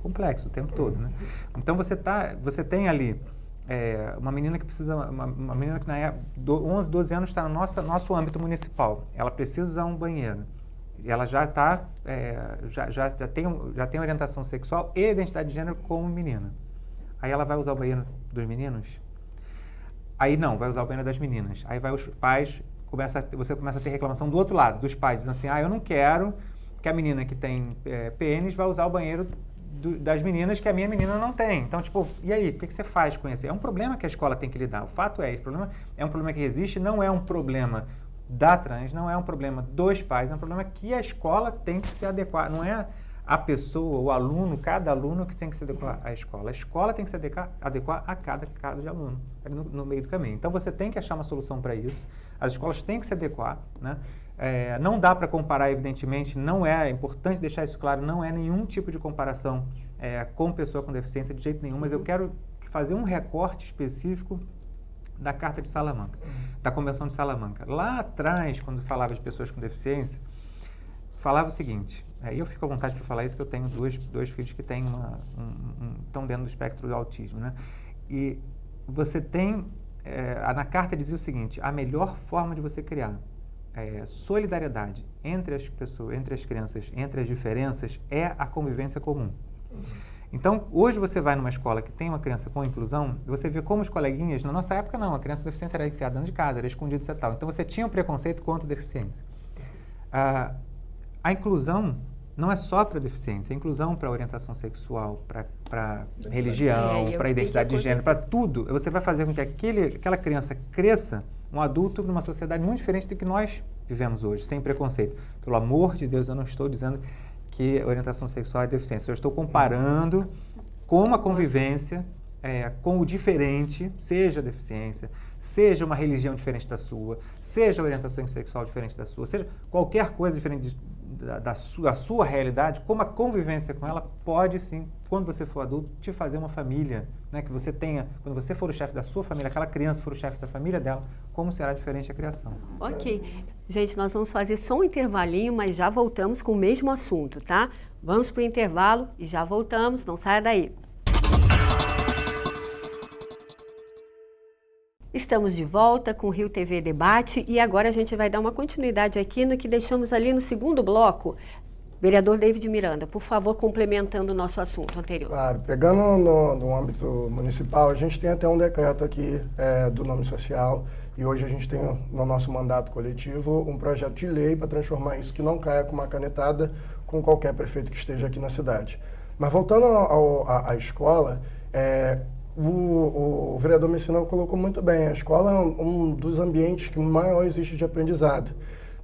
Speaker 3: complexo o tempo todo, né? Então você tem ali uma menina que precisa, uma menina que na época, 11, 12 anos está no nosso âmbito municipal, ela precisa usar um banheiro. E ela já tem orientação sexual e identidade de gênero como menina. Aí ela vai usar o banheiro dos meninos? Aí não, vai usar o banheiro das meninas. Aí vai os pais, você começa a ter reclamação do outro lado, dos pais, dizendo assim, eu não quero que a menina que tem pênis vá usar o banheiro das meninas que a minha menina não tem. Então, tipo, e aí, o que você faz com isso? É um problema que a escola tem que lidar. O fato esse problema é um problema que existe, não é um problema da trans, não é um problema dos pais, é um problema que a escola tem que se adequar. Não é a pessoa, o aluno, cada aluno que tem que se adequar à escola. A escola tem que se adequar a cada caso de aluno, no meio do caminho. Então, você tem que achar uma solução para isso. As escolas têm que se adequar, né? Não dá para comparar, evidentemente, é importante deixar isso claro, não é nenhum tipo de comparação com pessoa com deficiência de jeito nenhum, mas eu quero fazer um recorte específico da Carta de Salamanca, da Convenção de Salamanca. Lá atrás, quando falava de pessoas com deficiência, falava o seguinte, e eu fico à vontade para falar isso, que eu tenho dois filhos que têm estão dentro do espectro do autismo, né? E você tem, na carta dizia o seguinte, a melhor forma de você criar solidariedade entre as pessoas, entre as crianças, entre as diferenças, é a convivência comum. Então, hoje você vai numa escola que tem uma criança com inclusão, você vê como os coleguinhas, na nossa época não, a criança com deficiência era enfiada dentro de casa, era escondida e tal. Então, você tinha um preconceito contra a deficiência. A inclusão não é só para deficiência, é inclusão para orientação sexual, para religião, para identidade de gênero, para tudo. Você vai fazer com que aquela criança cresça um adulto numa sociedade muito diferente do que nós vivemos hoje, sem preconceito. Pelo amor de Deus, eu não estou dizendo que orientação sexual é deficiência. Eu estou comparando como a convivência com o diferente, seja deficiência, seja uma religião diferente da sua, seja orientação sexual diferente da sua, seja qualquer coisa diferente da sua realidade, como a convivência com ela pode sim, quando você for adulto, te fazer uma família, né? Que você tenha, quando você for o chefe da sua família, aquela criança for o chefe da família dela, como será diferente a criação.
Speaker 1: Ok. Gente, nós vamos fazer só um intervalinho, mas já voltamos com o mesmo assunto, tá? Vamos para o intervalo e já voltamos, não saia daí. Estamos de volta com o Rio TV Debate e agora a gente vai dar uma continuidade aqui no que deixamos ali no segundo bloco. Vereador David Miranda, por favor, complementando o nosso assunto anterior.
Speaker 4: Claro, pegando no âmbito municipal, a gente tem até um decreto aqui do nome social e hoje a gente tem no nosso mandato coletivo um projeto de lei para transformar isso, que não caia com uma canetada com qualquer prefeito que esteja aqui na cidade. Mas voltando à escola, o vereador Messina colocou muito bem, a escola é um dos ambientes que maior existe de aprendizado.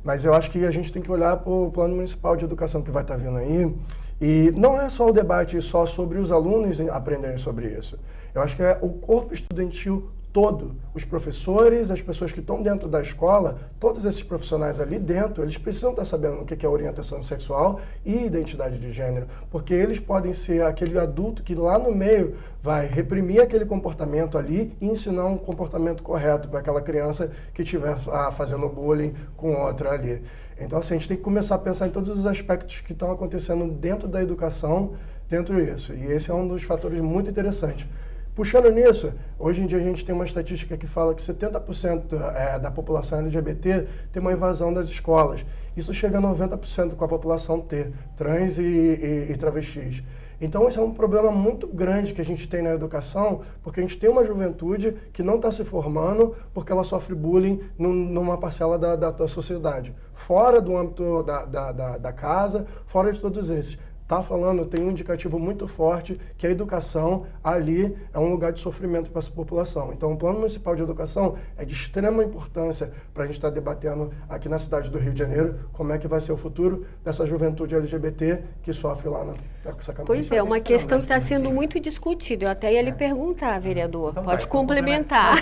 Speaker 4: Mas eu acho que a gente tem que olhar para o plano municipal de educação que vai estar vindo aí. E não é só o debate só sobre os alunos aprenderem sobre isso. Eu acho que é o corpo estudantil todo, os professores, as pessoas que estão dentro da escola, todos esses profissionais ali dentro, eles precisam estar sabendo o que é orientação sexual e identidade de gênero, porque eles podem ser aquele adulto que lá no meio vai reprimir aquele comportamento ali e ensinar um comportamento correto para aquela criança que estiver fazendo bullying com outra ali. Então, assim, a gente tem que começar a pensar em todos os aspectos que estão acontecendo dentro da educação, dentro disso. E esse é um dos fatores muito interessantes. Puxando nisso, hoje em dia a gente tem uma estatística que fala que 70% da população LGBT tem uma invasão das escolas. Isso chega a 90% com a população T, trans e travestis. Então, isso é um problema muito grande que a gente tem na educação, porque a gente tem uma juventude que não está se formando porque ela sofre bullying numa parcela da sociedade, fora do âmbito da casa, fora de todos esses. está falando, tem um indicativo muito forte que a educação ali é um lugar de sofrimento para essa população. Então, o Plano Municipal de Educação é de extrema importância para a gente estar debatendo aqui na cidade do Rio de Janeiro como é que vai ser o futuro dessa juventude LGBT que sofre lá nessa Câmara.
Speaker 1: Pois é, uma questão que está sendo muito discutida. Eu até ia lhe perguntar, vereador.
Speaker 3: Então
Speaker 1: Pode
Speaker 3: vai,
Speaker 1: complementar.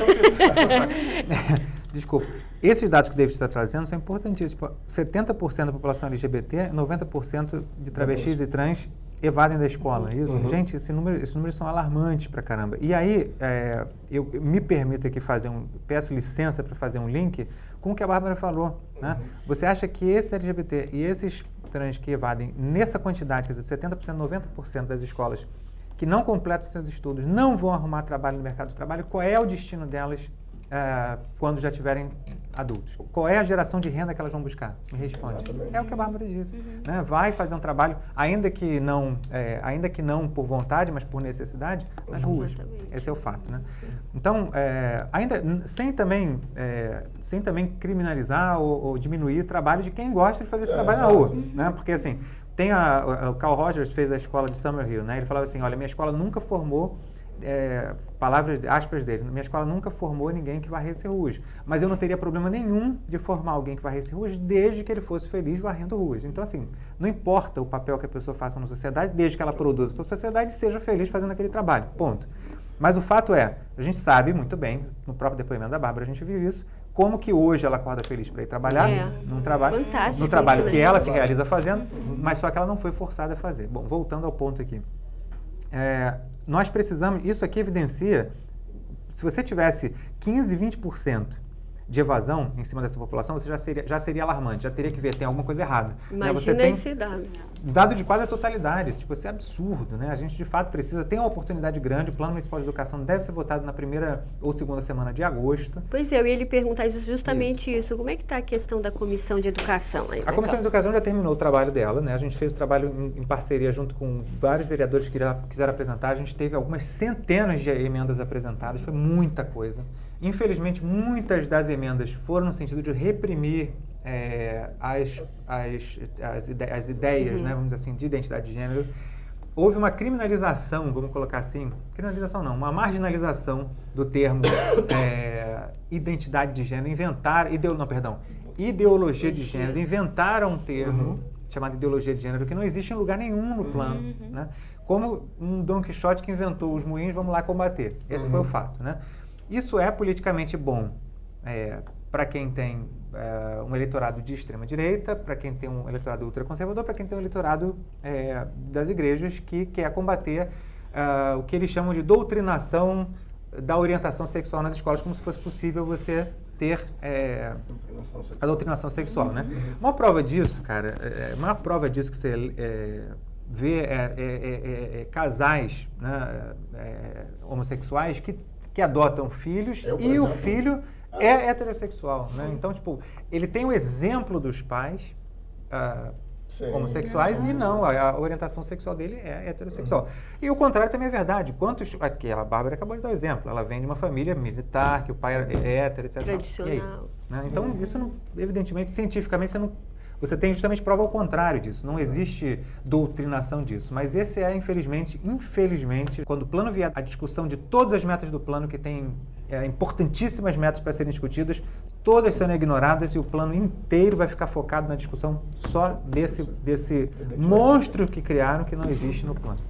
Speaker 3: Desculpa. Esses dados que o David está trazendo são importantíssimos. Tipo, 70% da população LGBT, 90% de travestis e trans evadem da escola. Isso, gente, esses números são alarmantes pra caramba. E aí, eu me permito aqui peço licença para fazer um link com o que a Bárbara falou. Né? Você acha que esse LGBT e esses trans que evadem nessa quantidade, quer dizer, 70%, 90% das escolas que não completam seus estudos, não vão arrumar trabalho no mercado de trabalho, qual é o destino delas quando já tiverem adultos? Qual é a geração de renda que elas vão buscar? Me responde.
Speaker 4: Exatamente.
Speaker 3: É o que a Bárbara disse. Né? Vai fazer um trabalho, ainda que não por vontade, mas por necessidade, nas ruas.
Speaker 1: Exatamente.
Speaker 3: Esse é o fato. Né? Então, ainda sem também criminalizar ou diminuir o trabalho de quem gosta de fazer esse trabalho na rua. Né? Porque assim, tem o Carl Rogers fez a escola de Summerhill, né? Ele falava assim, olha, minha escola nunca formou, aspas dele, minha escola nunca formou ninguém que varresse ruas, mas eu não teria problema nenhum de formar alguém que varresse ruas desde que ele fosse feliz varrendo ruas. Então assim, não importa o papel que a pessoa faça na sociedade, desde que ela produza para a sociedade e seja feliz fazendo aquele trabalho, ponto. Mas o fato é, a gente sabe muito bem, no próprio depoimento da Bárbara a gente viu isso, como que hoje ela acorda feliz para ir trabalhar, no trabalho
Speaker 1: Fantástico,
Speaker 3: que ela se realiza fazendo, mas só que ela não foi forçada a fazer. Bom, voltando ao ponto aqui. Nós precisamos, isso aqui evidencia, se você tivesse 15, 20% de evasão em cima dessa população, você já seria alarmante, já teria que ver, tem alguma coisa errada.
Speaker 1: Imagina
Speaker 3: Você tem
Speaker 1: esse dado.
Speaker 3: dado de quase a totalidade, isso é absurdo, né? A gente de fato precisa, tem uma oportunidade grande, o Plano Municipal de Educação deve ser votado na primeira ou segunda semana de agosto.
Speaker 1: Pois é, eu ia lhe perguntar justamente isso. Como é que está a questão da Comissão de Educação?
Speaker 3: A Comissão de Educação já terminou o trabalho dela, né? A gente fez o trabalho em parceria junto com vários vereadores que quiseram apresentar. A gente teve algumas centenas de emendas apresentadas, foi muita coisa. Infelizmente, muitas das emendas foram no sentido de reprimir as ideias, né, vamos dizer assim, de identidade de gênero. Houve uma criminalização, vamos colocar assim, criminalização não, uma marginalização do termo identidade de gênero, ideologia de gênero, inventaram um termo chamado ideologia de gênero que não existe em lugar nenhum no plano, né? Como um Dom Quixote que inventou os moinhos, vamos lá combater. Esse foi o fato, né? Isso é politicamente bom para quem tem um eleitorado de extrema-direita, para quem tem um eleitorado ultraconservador, para quem tem um eleitorado das igrejas que quer combater o que eles chamam de doutrinação da orientação sexual nas escolas, como se fosse possível você ter a doutrinação sexual, né? Uma prova disso, cara, que você vê casais, né, homossexuais que adotam filhos e o filho é heterossexual, né? Então, tipo, ele tem o exemplo dos pais homossexuais e não, a orientação sexual dele é heterossexual. E o contrário também é verdade. Aqui a Bárbara acabou de dar o exemplo. Ela vem de uma família militar, que o pai é hétero, etc.
Speaker 1: Tradicional.
Speaker 3: E aí, né? Então, isso, não, evidentemente, cientificamente, você tem justamente prova ao contrário disso. Não existe doutrinação disso. Mas esse infelizmente, quando o plano vier a discussão de todas as metas do plano, que tem importantíssimas metas para serem discutidas, todas sendo ignoradas e o plano inteiro vai ficar focado na discussão só desse monstro que criaram que não existe no plano.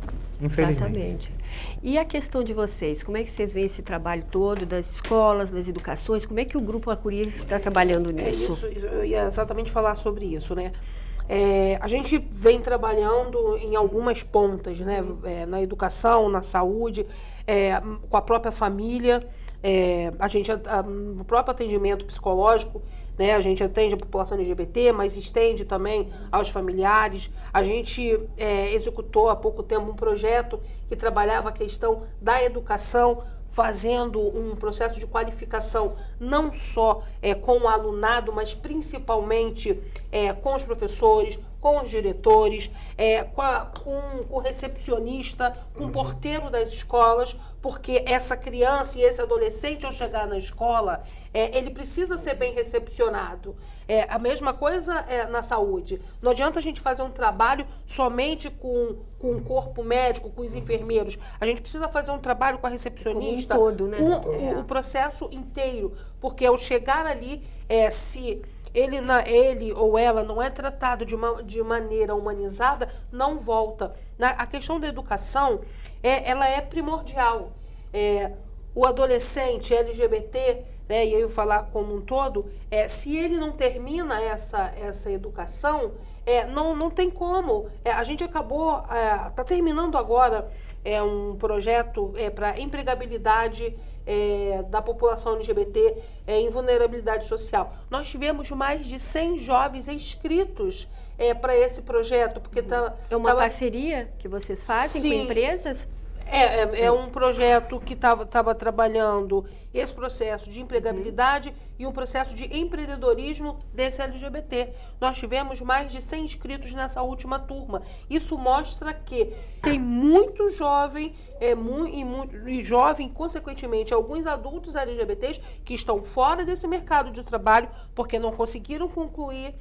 Speaker 3: Infelizmente.
Speaker 1: Exatamente. E a questão de vocês, como é que vocês veem esse trabalho todo das escolas, das educações, como é que o Grupo Arco-Íris está trabalhando nisso?
Speaker 6: Eu ia exatamente falar sobre isso, né? A gente vem trabalhando em algumas pontas, né? Na educação, na saúde, com a própria família, no próprio atendimento psicológico, né? A gente atende a população LGBT, mas estende também aos familiares. A gente executou há pouco tempo um projeto que trabalhava a questão da educação, fazendo um processo de qualificação não só com o alunado, mas principalmente com os professores, com os diretores, com o recepcionista, com o porteiro das escolas, porque essa criança e esse adolescente, ao chegar na escola, ele precisa ser bem recepcionado. A mesma coisa na saúde. Não adianta a gente fazer um trabalho somente com o corpo médico, com os enfermeiros. A gente precisa fazer um trabalho com a recepcionista,
Speaker 1: como um todo, né?
Speaker 6: com o processo inteiro. Porque ao chegar ali, se ele ou ela não é tratado de maneira humanizada, não volta. A questão da educação, ela é primordial. O adolescente LGBT, né, e eu falar como um todo, se ele não termina essa educação, não tem como. A gente acabou, está terminando agora um projeto para empregabilidade da população LGBT em vulnerabilidade social. Nós tivemos mais de 100 jovens inscritos para esse projeto. Porque
Speaker 1: é uma parceria que vocês fazem com empresas?
Speaker 6: É um projeto que estava trabalhando esse processo de empregabilidade e um processo de empreendedorismo desse LGBT. Nós tivemos mais de 100 inscritos nessa última turma. Isso mostra que tem muito jovem, e jovem, consequentemente, alguns adultos LGBTs que estão fora desse mercado de trabalho porque não conseguiram concluir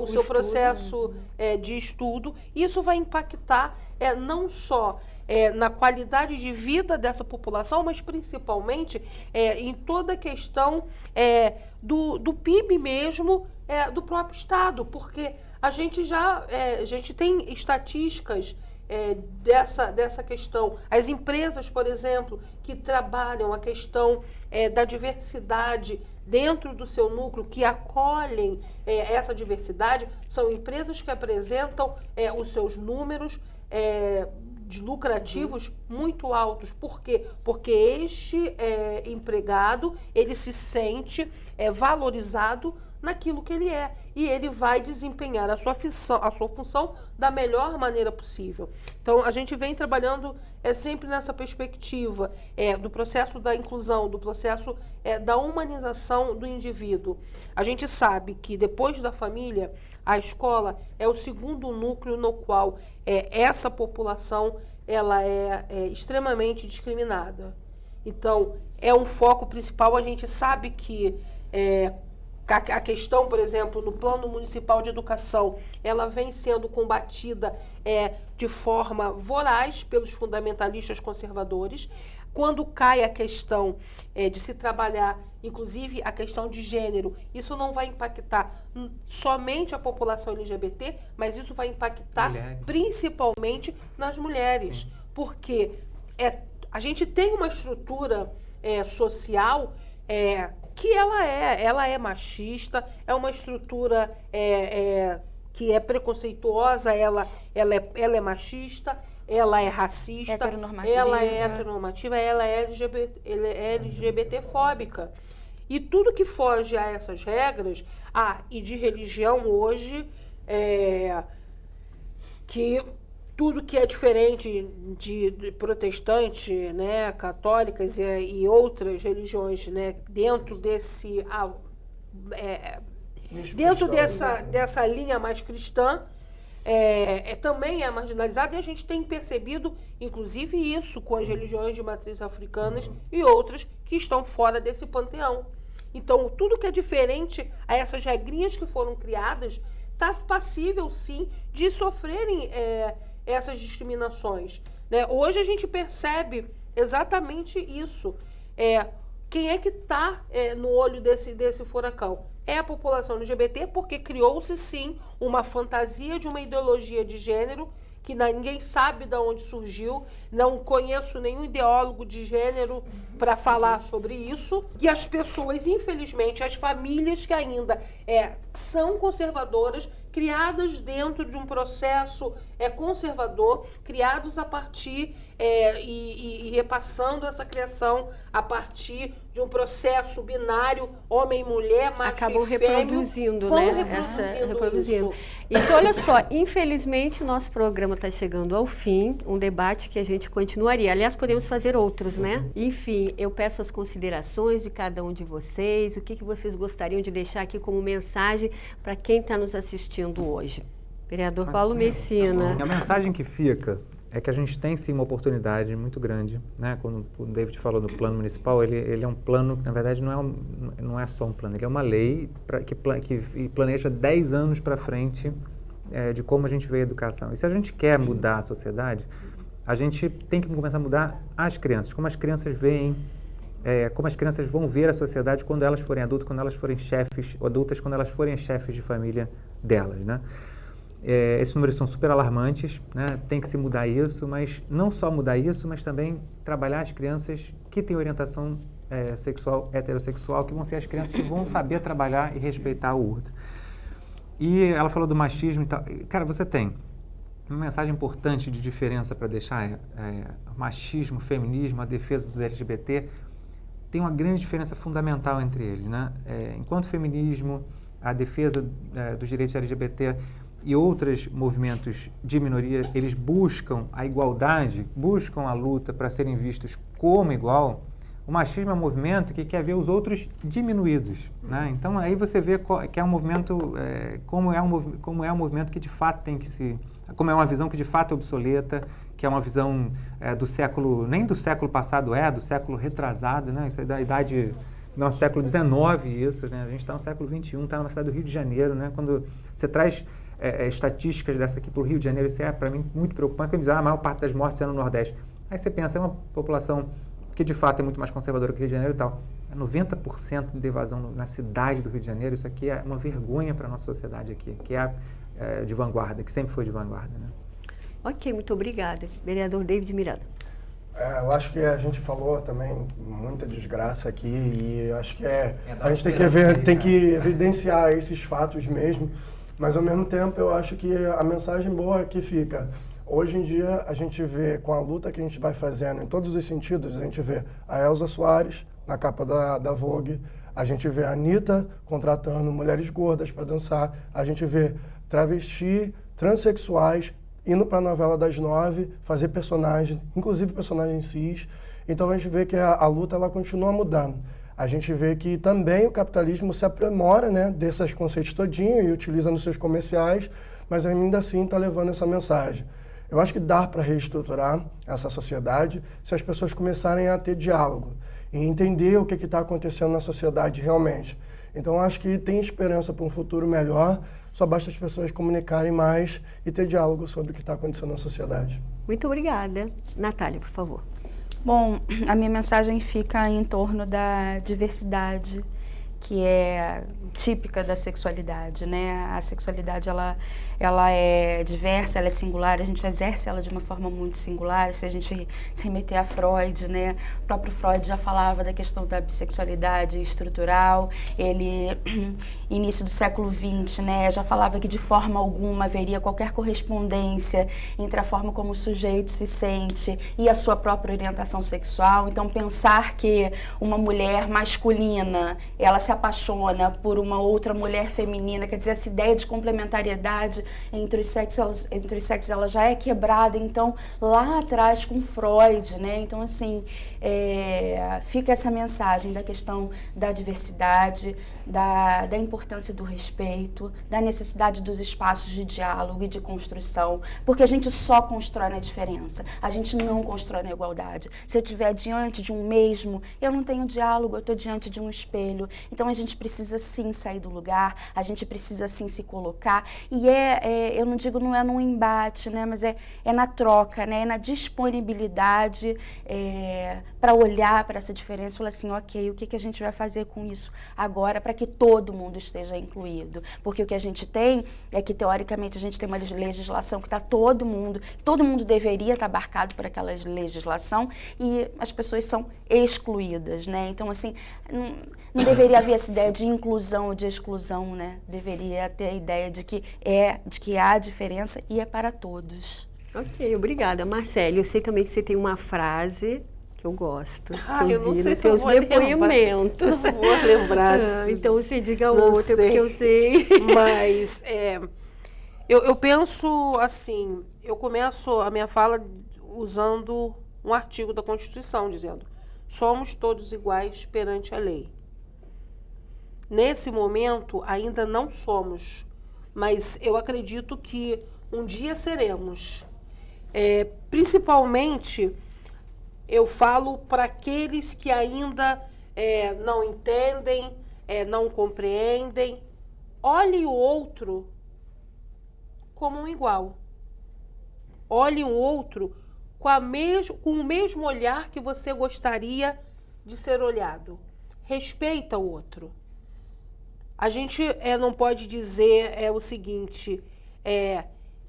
Speaker 6: o seu processo de estudo. Isso vai impactar não só na qualidade de vida dessa população, mas principalmente em toda a questão do PIB mesmo do próprio Estado, porque a gente tem estatísticas dessa questão. As empresas, por exemplo, que trabalham a questão da diversidade dentro do seu núcleo, que acolhem essa diversidade, são empresas que apresentam os seus números de lucrativos muito altos. Por quê? Porque este empregado, ele se sente valorizado naquilo que ele é, e ele vai desempenhar a sua função da melhor maneira possível. Então, a gente vem trabalhando sempre nessa perspectiva do processo da inclusão, do processo da humanização do indivíduo. A gente sabe que depois da família, a escola é o segundo núcleo no qual essa população ela é extremamente discriminada. Então, é um foco principal. A gente sabe que a questão, por exemplo, no Plano Municipal de Educação, ela vem sendo combatida de forma voraz pelos fundamentalistas conservadores. Quando cai a questão de se trabalhar, inclusive a questão de gênero, isso não vai impactar somente a população LGBT, mas isso vai impactar principalmente nas mulheres. Sim. Porque a gente tem uma estrutura social que ela é machista, é uma estrutura que é preconceituosa, ela é machista, ela é racista, ela é heteronormativa, ela é LGBT-fóbica. E tudo que foge a essas regras, e de religião hoje, que tudo que é diferente de protestante, né, católicas e outras religiões, né, dentro dessa linha mais cristã, também é marginalizado, e a gente tem percebido, inclusive, isso com as religiões de matriz africanas e outras que estão fora desse panteão. Então, tudo que é diferente a essas regrinhas que foram criadas está passível, sim, de sofrerem essas discriminações. Né? Hoje a gente percebe exatamente isso. Quem é que está no olho desse furacão? É a população LGBT, porque criou-se, sim, uma fantasia de uma ideologia de gênero que ninguém sabe de onde surgiu. Não conheço nenhum ideólogo de gênero para falar sobre isso. E as pessoas, infelizmente, as famílias que ainda são conservadoras, criadas dentro de um processo conservador, criados a partir e repassando essa criação a partir de um processo binário, homem e mulher, macho
Speaker 1: acabam
Speaker 6: e fêmea,
Speaker 1: reproduzindo, né? Reproduzindo. Então, olha só, infelizmente, nosso programa está chegando ao fim, um debate que a gente continuaria. Aliás, podemos fazer outros, né? Enfim, eu peço as considerações de cada um de vocês, o que vocês gostariam de deixar aqui como mensagem para quem está nos assistindo hoje. Vereador Paulo Messina.
Speaker 3: A mensagem que fica é que a gente tem sim uma oportunidade muito grande, né? Quando o David falou do plano municipal, ele é um plano que na verdade não é só um plano, ele é uma lei que planeja 10 anos para frente de como a gente vê a educação. E se a gente quer mudar a sociedade, a gente tem que começar a mudar as crianças, como as crianças veem, como as crianças vão ver a sociedade quando elas forem adultas, quando elas forem chefes, adultas, quando elas forem chefes de família delas, né? Esses números são super alarmantes, né? Tem que se mudar isso, mas não só mudar isso, mas também trabalhar as crianças que têm orientação sexual heterossexual, que vão ser as crianças que vão saber trabalhar e respeitar o outro. E ela falou do machismo e tal. Cara, você tem uma mensagem importante de diferença para deixar machismo, feminismo, a defesa do LGBT, tem uma grande diferença fundamental entre eles, né? Enquanto feminismo, a defesa dos direitos LGBT e outros movimentos de minoria, eles buscam a igualdade, buscam a luta para serem vistos como igual. O machismo é um movimento que quer ver os outros diminuídos, né? Então aí você vê que é um movimento, como é um movimento que de fato tem que se, como é uma visão que de fato é obsoleta, que é uma visão do século, nem do século passado do século retrasado, né? Isso é da idade do século XIX, isso, né? A gente está no século XXI, está na cidade do Rio de Janeiro, né? Quando você traz estatísticas dessa aqui para o Rio de Janeiro, isso é, para mim, muito preocupante, quando diz, a maior parte das mortes é no Nordeste. Aí você pensa, é uma população que, de fato, é muito mais conservadora que o Rio de Janeiro e tal. 90% de evasão na cidade do Rio de Janeiro, isso aqui é uma vergonha para a nossa sociedade aqui, que é de vanguarda, que sempre foi de vanguarda, né?
Speaker 1: Ok, muito obrigada. Vereador David Miranda.
Speaker 4: Eu acho que a gente falou também muita desgraça aqui e acho que a gente tem que evidenciar esses fatos mesmo, mas ao mesmo tempo eu acho que a mensagem boa que fica, hoje em dia a gente vê com a luta que a gente vai fazendo em todos os sentidos, a gente vê a Elza Soares na capa da Vogue, a gente vê a Anitta contratando mulheres gordas para dançar, a gente vê travesti, transexuais indo para a novela das 9, fazer personagens, inclusive personagens cis. Então a gente vê que a luta ela continua mudando. A gente vê que também o capitalismo se aprimora, né, desses conceitos todinho e utiliza nos seus comerciais, mas ainda assim está levando essa mensagem. Eu acho que dá para reestruturar essa sociedade se as pessoas começarem a ter diálogo e entender o que está acontecendo na sociedade realmente. Então acho que tem esperança para um futuro melhor, só basta as pessoas comunicarem mais e ter diálogo sobre o que está acontecendo na sociedade.
Speaker 1: Muito obrigada. Natália, por favor.
Speaker 2: Bom, a minha mensagem fica em torno da diversidade, que é típica da sexualidade, né? A sexualidade, ela é diversa, ela é singular, a gente exerce ela de uma forma muito singular. Se a gente se remeter a Freud, né? O próprio Freud já falava da questão da bissexualidade estrutural, ele, início do século XX, né? Já falava que de forma alguma haveria qualquer correspondência entre a forma como o sujeito se sente e a sua própria orientação sexual. Então, pensar que uma mulher masculina, ela se apaixona por uma outra mulher feminina, quer dizer, essa ideia de complementariedade entre os sexos ela já é quebrada, então, lá atrás com Freud, né? Então, assim, fica essa mensagem da questão da diversidade, da importância do respeito, da necessidade dos espaços de diálogo e de construção, porque a gente só constrói na diferença, a gente não constrói na igualdade. Se eu estiver diante de um mesmo, eu não tenho diálogo, eu estou diante de um espelho. Então a gente precisa sim sair do lugar, a gente precisa sim se colocar, e eu não digo não é num embate, né, mas é na troca, né, é na disponibilidade para olhar para essa diferença e falar assim, ok, o que a gente vai fazer com isso agora para que todo mundo esteja incluído? Porque o que a gente tem é que, teoricamente, a gente tem uma legislação que está todo mundo deveria estar abarcado por aquela legislação e as pessoas são excluídas, né? Então, assim, não deveria haver essa ideia de inclusão ou de exclusão, né? Deveria ter a ideia de que há diferença e é para todos.
Speaker 1: Ok, obrigada. Marcele, eu sei também que você tem uma frase que eu gosto.
Speaker 6: Eu não sei se eu
Speaker 1: seus
Speaker 6: vou
Speaker 1: depoimentos.
Speaker 6: Não vou lembrar.
Speaker 1: Então você diga
Speaker 6: Não
Speaker 1: outra,
Speaker 6: sei.
Speaker 1: porque eu sei.
Speaker 6: Mas eu penso assim, eu começo a minha fala usando um artigo da Constituição, dizendo: somos todos iguais perante a lei. Nesse momento, ainda não somos, mas eu acredito que um dia seremos. Principalmente, eu falo para aqueles que ainda não entendem, não compreendem. Olhe o outro como um igual. Olhe o outro com o mesmo olhar que você gostaria de ser olhado. Respeita o outro. A gente não pode dizer o seguinte,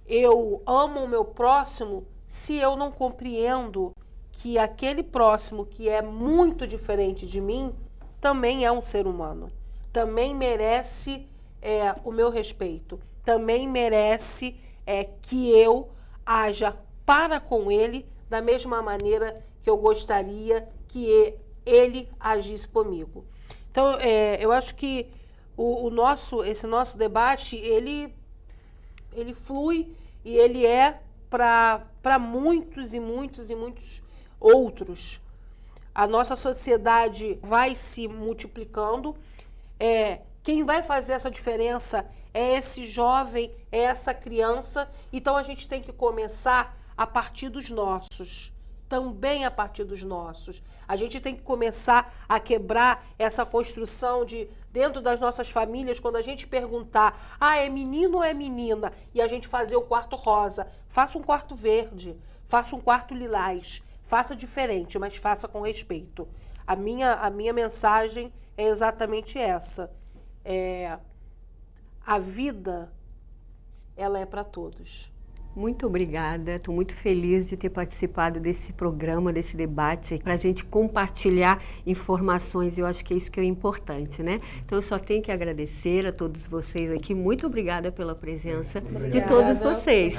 Speaker 6: eu amo o meu próximo se eu não compreendo que aquele próximo que é muito diferente de mim também é um ser humano. Também merece o meu respeito. Também merece que eu haja para com ele da mesma maneira que eu gostaria que ele agisse comigo. Então, eu acho que esse nosso debate, ele flui e ele para muitos e muitos e muitos outros. A nossa sociedade vai se multiplicando. Quem vai fazer essa diferença é esse jovem, é essa criança. Então, a gente tem que começar a partir dos nossos. Também a partir dos nossos. A gente tem que começar a quebrar essa construção dentro das nossas famílias, quando a gente perguntar, é menino ou é menina? E a gente fazer o quarto rosa. Faça um quarto verde, faça um quarto lilás. Faça diferente, mas faça com respeito. A minha mensagem é exatamente essa. A vida, ela é para todos.
Speaker 1: Muito obrigada, estou muito feliz de ter participado desse programa, desse debate, para a gente compartilhar informações, eu acho que é isso que é importante, né? Então eu só tenho que agradecer a todos vocês aqui, muito obrigada pela presença de todos vocês.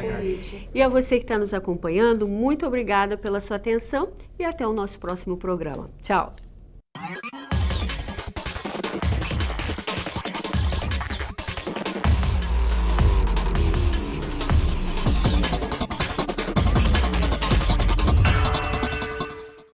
Speaker 1: E a você que está nos acompanhando, muito obrigada pela sua atenção e até o nosso próximo programa. Tchau!